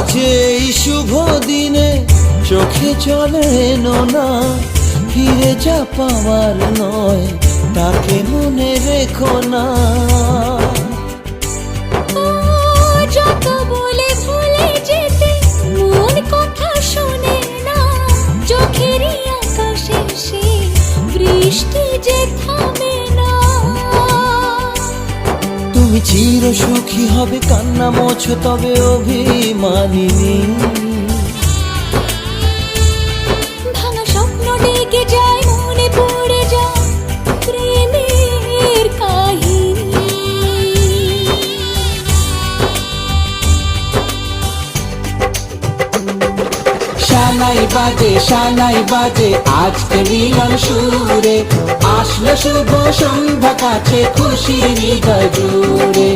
আজ এই শুভ দিনে চোখে চলে না, ফিরে যা পাওয়ার নয় তাকে মনে রেখো না। যত বলে ভুলে যেতে মন কথা শোনে না, চোখেরই আকাশে সে বৃষ্টি যে থামে না। তুমি চির সুখী হবে কান্না মোছো তবে অভিমানিনী। ভাঙা স্বপ্ন ডেকে যায় মনে পড়ে যায় প্রেমের কাহিনী। শানাই বাজে আজকে মিলন সুরে, আসলো শুভ সন্ধ্যা কাছে খুশির হৃদয় জুড়ে।